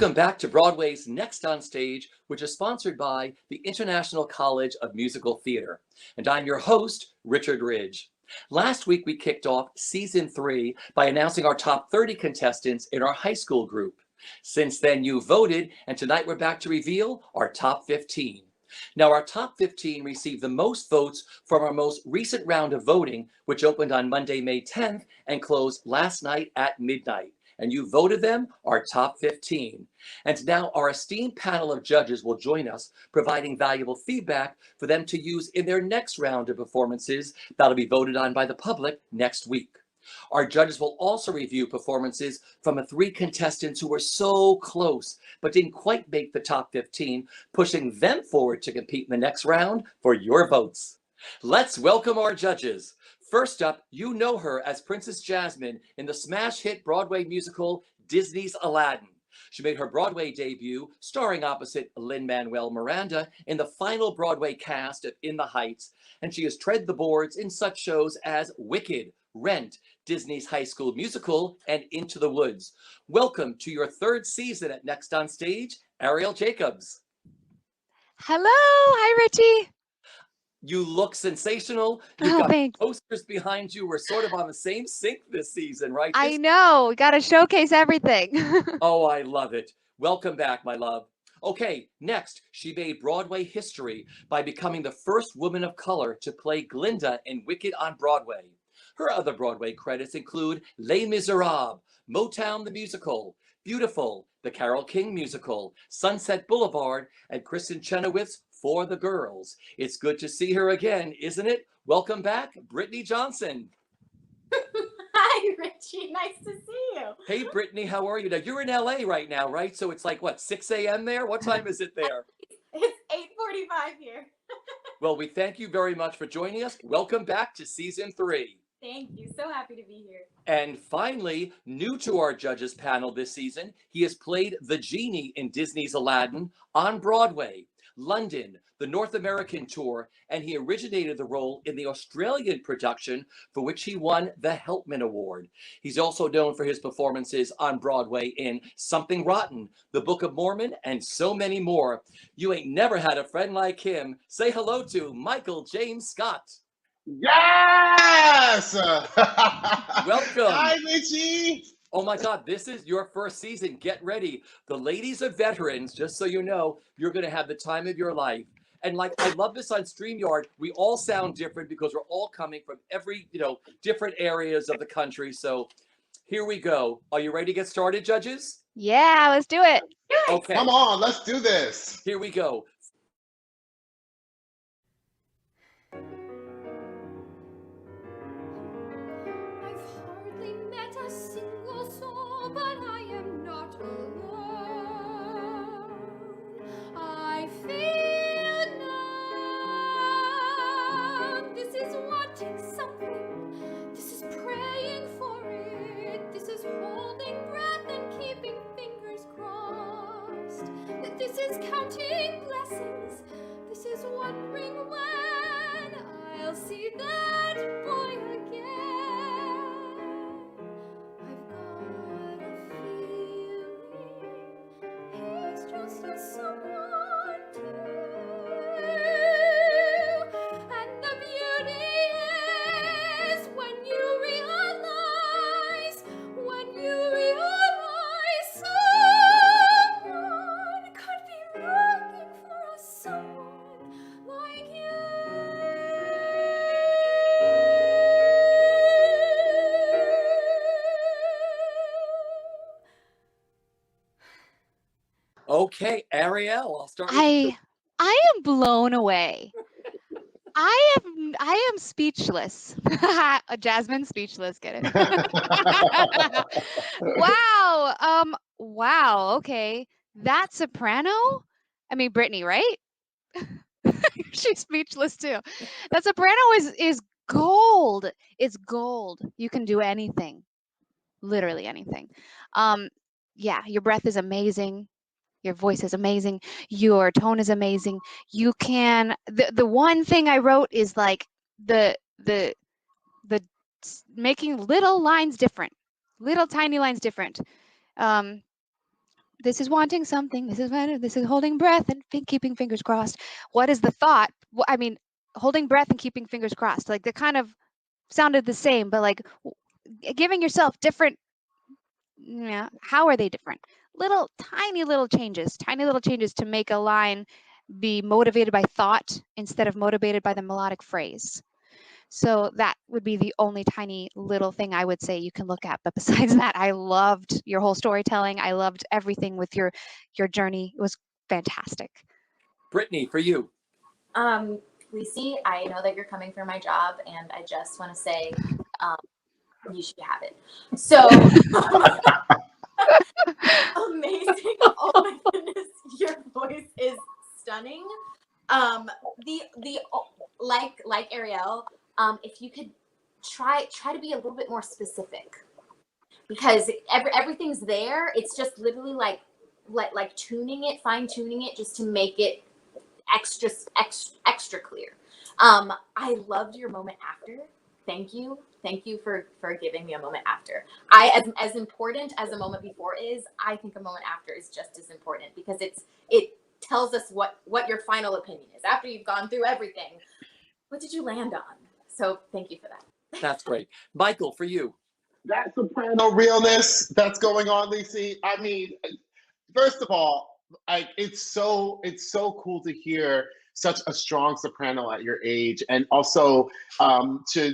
Welcome back to Broadway's Next on Stage, which is sponsored by the International College of Musical Theater. And I'm your host, Richard Ridge. Last week, we kicked off season 3 by announcing our top 30 contestants in our high school group. Since then, you voted, and tonight we're back to reveal our top 15. Now, our top 15 received the most votes from our most recent round of voting, which opened on Monday, May 10th and closed last night at midnight. And you voted them our top 15. And now our esteemed panel of judges will join us, providing valuable feedback for them to use in their next round of performances that'll be voted on by the public next week. Our judges will also review performances from the 3 contestants who were so close but didn't quite make the top 15, pushing them forward to compete in the next round for your votes. Let's welcome our judges. First up, you know her as Princess Jasmine in the smash hit Broadway musical Disney's Aladdin. She made her Broadway debut starring opposite Lin-Manuel Miranda in the final Broadway cast of In the Heights, and she has tread the boards in such shows as Wicked, Rent, Disney's High School Musical, and Into the Woods. Welcome to your 3rd season at Next on Stage, Ariel Jacobs. Hello, hi Richie. You look sensational. You've got posters behind you. We're sort of on the same sync this season, right? I know. We got to showcase everything. Oh, I love it. Welcome back, my love. Okay, next, she made Broadway history by becoming the first woman of color to play Glinda in Wicked on Broadway. Her other Broadway credits include Les Miserables, Motown the Musical, Beautiful, the Carole King Musical, Sunset Boulevard, and Kristen Chenoweth's For the Girls. It's good to see her again, isn't it? Welcome back, Brittany Johnson. Hi, Richie. Nice to see you. Hey, Brittany, how are you? Now, you're in LA right now, right? So it's like, what, 6 a.m. there? What time is it there? It's 8:45 here. Well, we thank you very much for joining us. Welcome back to season 3. Thank you. So happy to be here. And finally, new to our judges panel this season, he has played the genie in Disney's Aladdin on Broadway, London, the North American tour, and he originated the role in the Australian production for which he won the Helpman Award. He's also known for his performances on Broadway in Something Rotten, The Book of Mormon, and so many more. You ain't never had a friend like him. Say hello to Michael James Scott. Yes! Welcome. Hi, Richie. Oh my God, this is your first season. Get ready. The ladies are veterans, just so you know, you're going to have the time of your life. And like, I love this on StreamYard. We all sound different because we're all coming from every, different areas of the country. So here we go. Are you ready to get started, judges? Yeah, let's do it. Okay. Come on, let's do this. Here we go. This is counting blessings. This is wondering when I'll see that boy again. I've got a feeling he's just a someone too. And the beauty is when you realize Okay, Ariel, I'll start with you. I am blown away. I am speechless. Jasmine speechless, get it? Wow. Wow, okay. That soprano? I mean Brittany, right? She's speechless too. That soprano is gold. It's gold. You can do anything. Literally anything. Yeah, your breath is amazing. Your voice is amazing. Your tone is amazing. You can the one thing I wrote is like the making little lines different. Little tiny lines different. this is wanting something. This is holding breath and keeping fingers crossed. What is the thought? I mean, holding breath and keeping fingers crossed. Like they kind of sounded the same, but like giving yourself different. Yeah, how are they different? Tiny little changes to make a line be motivated by thought instead of motivated by the melodic phrase. So that would be the only tiny little thing I would say you can look at. But besides that, I loved your whole storytelling. I loved everything with your journey. It was fantastic. Brittany, for you. Liesie, I know that you're coming for my job, and I just want to say, you should have it. So amazing! Oh my goodness, your voice is stunning. The like Ariel, if you could try to be a little bit more specific, because everything's there. It's just literally like fine tuning it just to make it extra clear. I loved your moment after. Thank you for giving me a moment after. As important as a moment before is, I think a moment after is just as important, because it tells us what your final opinion is after you've gone through everything. What did you land on? So thank you for that. That's great. Michael, for you. That soprano realness that's going on, Lacey. I mean, first of all, it's so cool to hear such a strong soprano at your age, and also to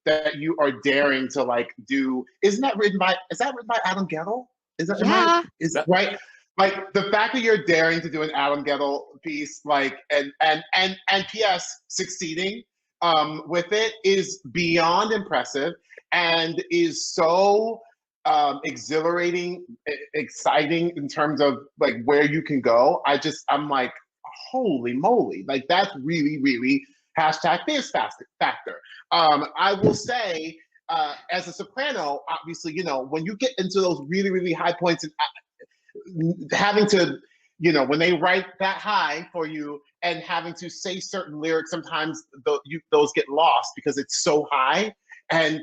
that you are daring to like do. Is that written by Adam Gettle? Is that Yeah. Right? Like the fact that you're daring to do an Adam Gettle piece, like and P.S. succeeding with it is beyond impressive, and is so exhilarating, exciting in terms of like where you can go. I'm like, holy moly, like that's really hashtag fierce factor. I will say, as a soprano, obviously, you know, when you get into those really high points and having to, you know, when they write that high for you and having to say certain lyrics, sometimes those get lost because it's so high. And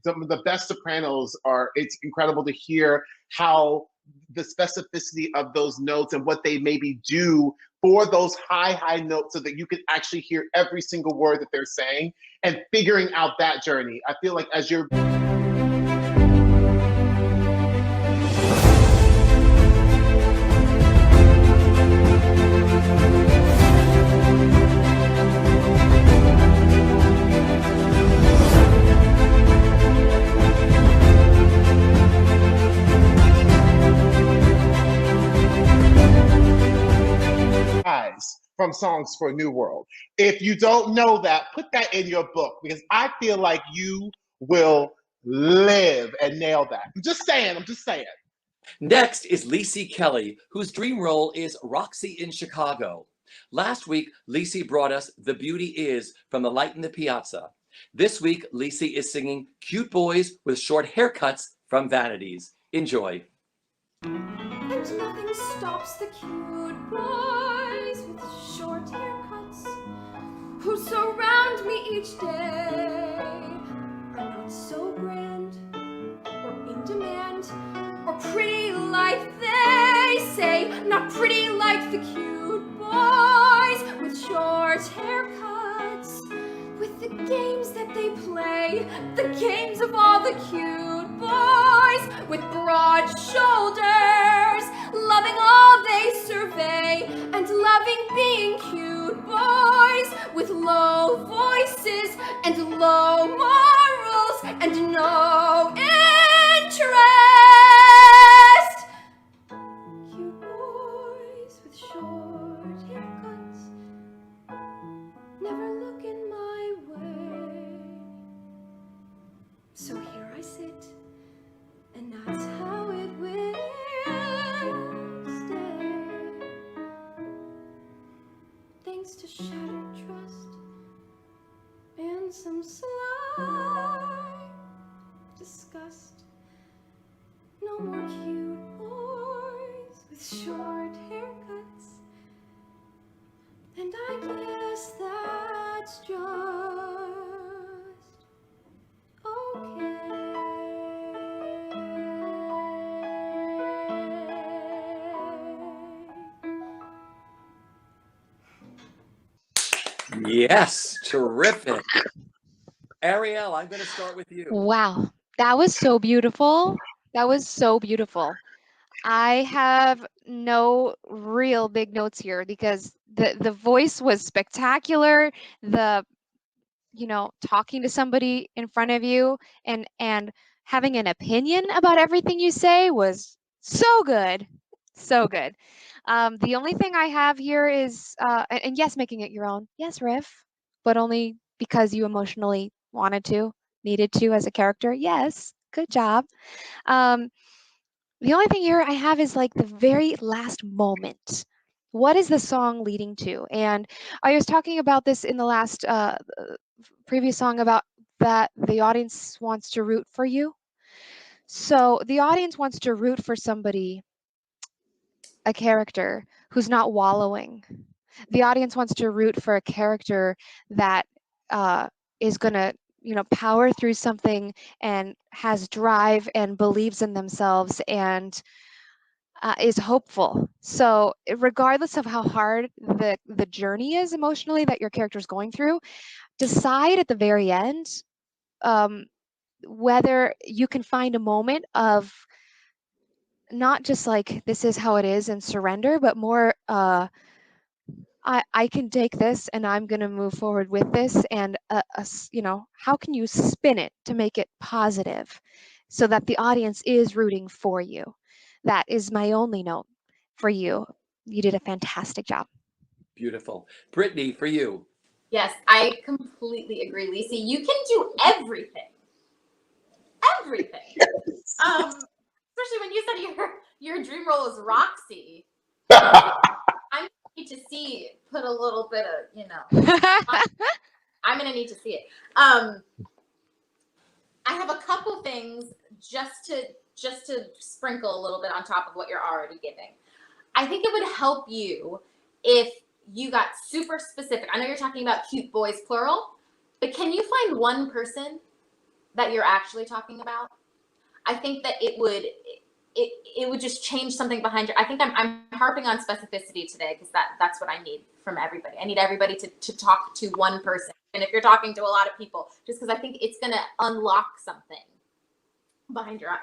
some of the best sopranos it's incredible to hear how the specificity of those notes and what they maybe do for those high notes so that you can actually hear every single word that they're saying, and figuring out that journey. I feel like as you're from Songs for a New World. If you don't know that, put that in your book, because I feel like you will live and nail that. I'm just saying. Next is Liesie Kelly, whose dream role is Roxy in Chicago. Last week, Liesie brought us The Beauty Is from The Light in the Piazza. This week, Liesie is singing Cute Boys with Short Haircuts from Vanities. Enjoy. And nothing stops the cute boys with short haircuts who surround me each day. Are not so grand or in demand or pretty like they say. Not pretty like the cute boys with short haircuts, with the games that they play, the games of all the cute boys with broad shoulders, loving all they survey, and loving being cute boys with low voices and low morals and no interest. Cute boys with short haircuts never look in my way. So here I sit, and that's how it will stay. Thanks to shattered trust and some sly disgust. No more cute boys with short haircuts. And I guess that's just okay. Yes, terrific. Ariel, I'm going to start with you. Wow, that was so beautiful. That was so beautiful. I have no real big notes here because the voice was spectacular. The talking to somebody in front of you and having an opinion about everything you say was so good, so good. The only thing I have here is and yes, making it your own. Yes, riff, but only because you emotionally wanted to, needed to as a character. Yes, good job. Um, the only thing here I have is like the very last moment. What is the song leading to? And I was talking about this in the last previous song about that the audience wants to root for you. So the audience wants to root for somebody, a character who's not wallowing. The audience wants to root for a character that is going to power through something and has drive and believes in themselves and is hopeful. So regardless of how hard the journey is emotionally that your character is going through, decide at the very end um, whether you can find a moment of not just like this is how it is and surrender, but more I can take this and I'm going to move forward with this. And, how can you spin it to make it positive so that the audience is rooting for you? That is my only note for you. You did a fantastic job. Beautiful. Brittany, for you. Yes, I completely agree, Liesie. You can do everything. Everything. Especially when you said your dream role is Roxy. I need to see put a little bit of, I'm gonna need to see it. I have a couple things just to sprinkle a little bit on top of what you're already giving. I think it would help you if you got super specific. I know you're talking about cute boys plural, but can you find one person that you're actually talking about? I think that it would just change something behind your. I think I'm harping on specificity today because that's what I need from everybody. I need everybody to talk to one person, and if you're talking to a lot of people, just because I think it's gonna unlock something behind your eyes.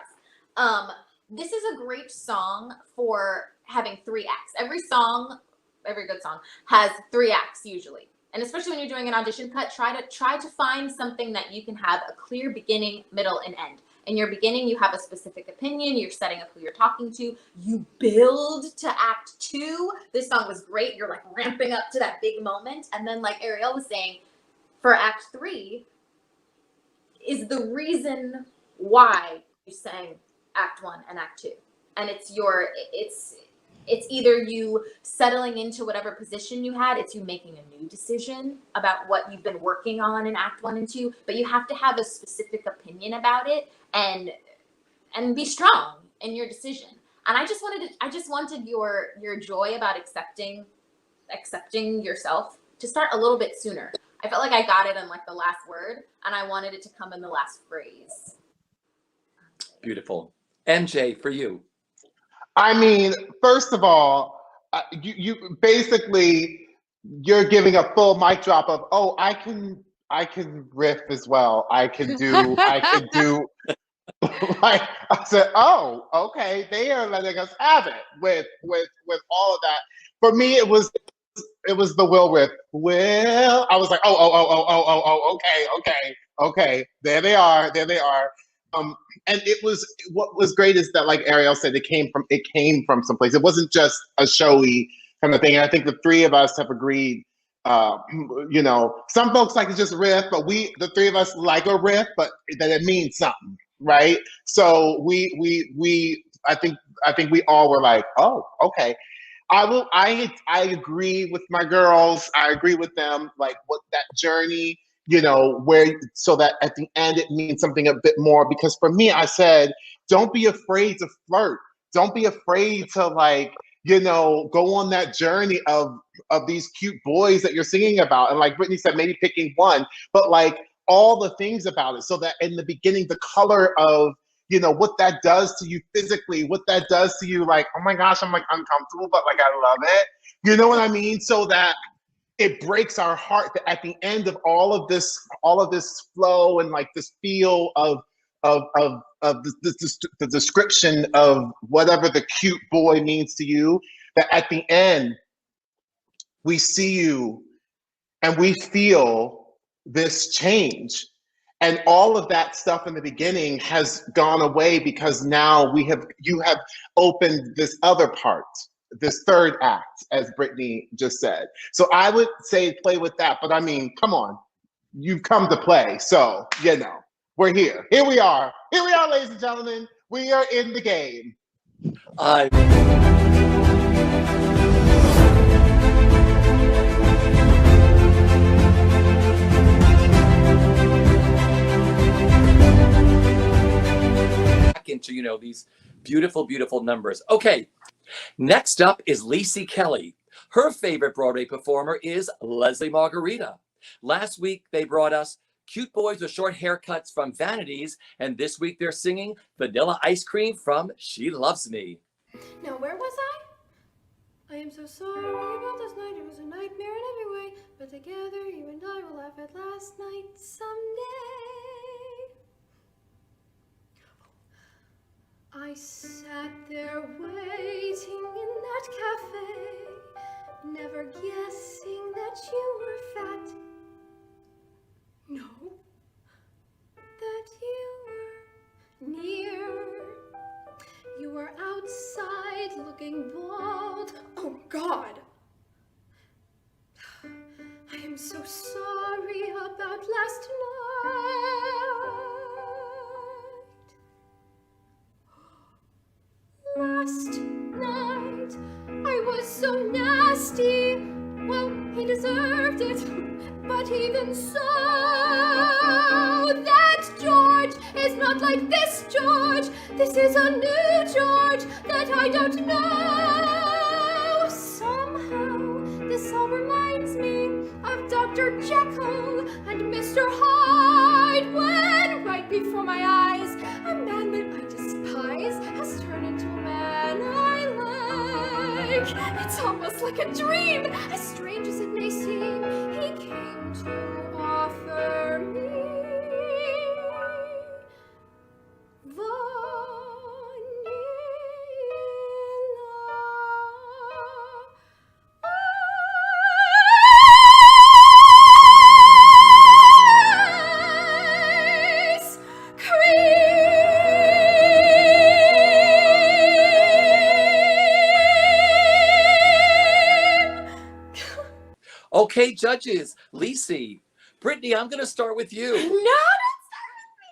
This is a great song for having 3 acts. Every good song has 3 acts usually. And especially when you're doing an audition cut, try to find something that you can have a clear beginning, middle, and end. In your beginning, you have a specific opinion. You're setting up who you're talking to. You build to act 2. This song was great. You're like ramping up to that big moment. And then like Ariel was saying, for act 3 is the reason why you sang act 1 and act 2. And it's either you settling into whatever position you had, it's you making a new decision about what you've been working on in act 1 and 2, but you have to have a specific opinion about it and be strong in your decision. And I just wanted your joy about accepting yourself to start a little bit sooner. I felt like I got it in like the last word, and I wanted it to come in the last phrase. Beautiful. MJ, for you. I mean, first of all, you basically you're giving a full mic drop of, oh, I can riff as well. I can do like I said, oh, okay, they are letting us have it with all of that. For me, it was the Will riff. Will, I was like, oh, okay, there they are. And it was, what was great is that, like Ariel said, it came from someplace. It wasn't just a showy kind of thing. And I think the 3 of us have agreed. Some folks like to just riff, but the 3 of us like a riff, but that it means something, right? So I think we all were like, oh, okay. I agree with my girls. I agree with them. Like what that journey, so that at the end it means something a bit more. Because for me, I said, don't be afraid to flirt. Don't be afraid to go on that journey of these cute boys that you're singing about. And like Brittany said, maybe picking one, but like all the things about it. So that in the beginning, the color of, what that does to you physically, what that does to you, like, oh my gosh, I'm like uncomfortable, but like I love it. You know what I mean? So that it breaks our heart that at the end of all of this flow and like this feel of the description of whatever the cute boy means to you, that at the end we see you and we feel this change. And all of that stuff in the beginning has gone away because now you have opened this other part, this third act, as Brittany just said. So I would say play with that, but I mean, come on, you've come to play. So, we're here. Here we are, ladies and gentlemen. We are in the game. Into these beautiful numbers. Okay, next up is Liesie Kelly. Her favorite Broadway performer is Leslie Margarita. Last week they brought us Cute Boys with Short Haircuts from Vanities, and this week they're singing Vanilla Ice Cream from She Loves Me. Now where was I? I am so sorry about this night. It was a nightmare in every way, but together you and I will laugh at last night someday. I sat there waiting in that cafe, never guessing that you were fat. No, that you were near. You were outside looking bald. Oh God! I am so sorry about last night. Last night, I was so nasty. Well, he deserved it, but even so, that George is not like this George. This is a new George that I don't know. Somehow, this all reminds me of Dr. Jekyll and Mr. Hyde, when right before my eyes, a man that I despise has turned into a man I like. It's almost like a dream, as strange as it may seem. He came to offer me Okay, judges, Liesie. Brittany, I'm going to start with you. No, don't start with me.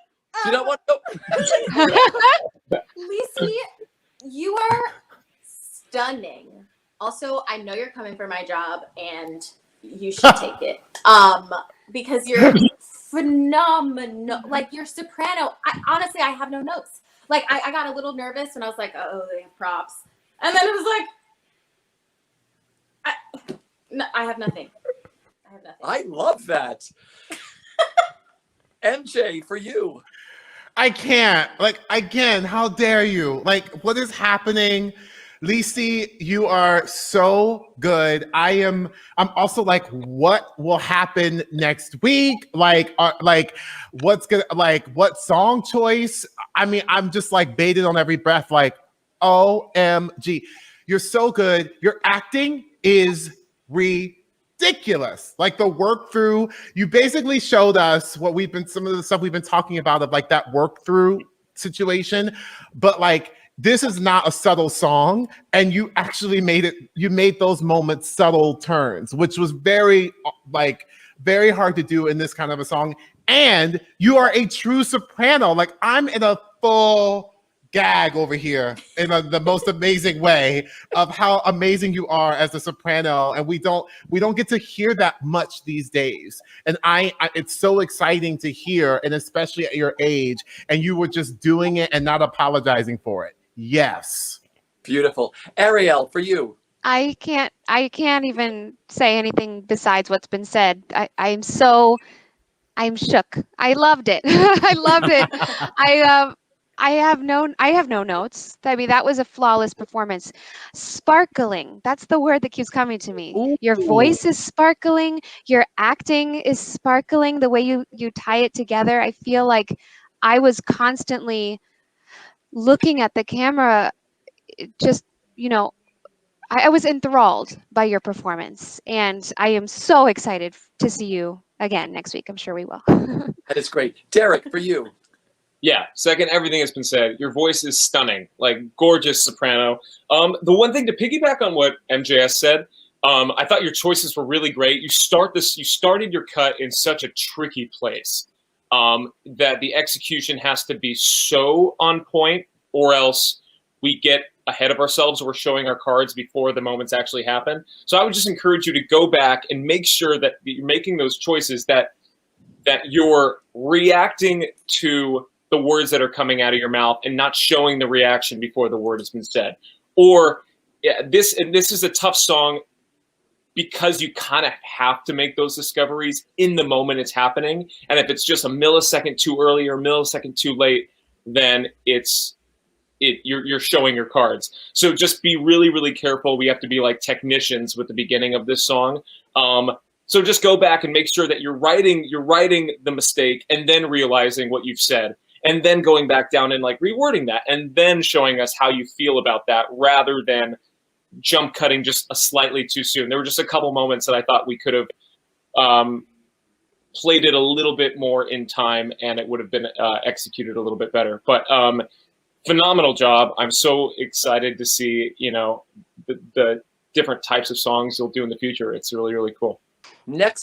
You don't want to? Liesie, you are stunning. Also, I know you're coming for my job, and you should take it. Because you're phenomenal. Like, you're soprano. Honestly, I have no notes. Like, I got a little nervous when I was like, oh, they have props. And then it was like, I have nothing. I love that. MJ, for you. I can't. Like, again, how dare you? Like, what is happening? Liesie, you are so good. I'm also like, what will happen next week? Like what's gonna, like, what song choice? I mean, I'm just like baited on every breath, like, OMG. You're so good. Your acting is ridiculous. Like, the work through, you basically showed us some of the stuff we've been talking about, of like that work through situation, but like, this is not a subtle song, and you actually made those moments subtle turns, which was very hard to do in this kind of a song. And you are a true soprano. Like, I'm in a full gag over here in the most amazing way of how amazing you are as a soprano, and we don't get to hear that much these days. And it's so exciting to hear, and especially at your age, and you were just doing it and not apologizing for it. Yes. Beautiful. Ariel, for you. I can't even say anything besides what's been said. I'm shook. I loved it. I loved it. I have no notes. I mean, that was a flawless performance. Sparkling. That's the word that keeps coming to me. Your Ooh. voice is sparkling. Your acting is sparkling. The way you tie it together, I feel like I was constantly looking at the camera, just, you know, I was enthralled by your performance, and I am so excited to see you again next week. I'm sure we will. That is great. Derek, for you. Yeah, second, everything has been said. Your voice is stunning, like gorgeous soprano. The one thing to piggyback on what MJS said, I thought your choices were really great. You started your cut in such a tricky place that the execution has to be so on point, or else we get ahead of ourselves. We're showing our cards before the moments actually happen. So I would just encourage you to go back and make sure that you're making those choices, that you're reacting to the words that are coming out of your mouth and not showing the reaction before the word has been said. Or this is a tough song because you kind of have to make those discoveries in the moment it's happening. And if it's just a millisecond too early or a millisecond too late, then you're showing your cards. So just be really, really careful. We have to be like technicians with the beginning of this song. So just go back and make sure that you're writing the mistake and then realizing what you've said, and then going back down and like rewording that, and then showing us how you feel about that, rather than jump cutting just a slightly too soon. There were just a couple moments that I thought we could have played it a little bit more in time, and it would have been executed a little bit better. But phenomenal job. I'm so excited to see, the different types of songs you'll do in the future. It's really, really cool. Next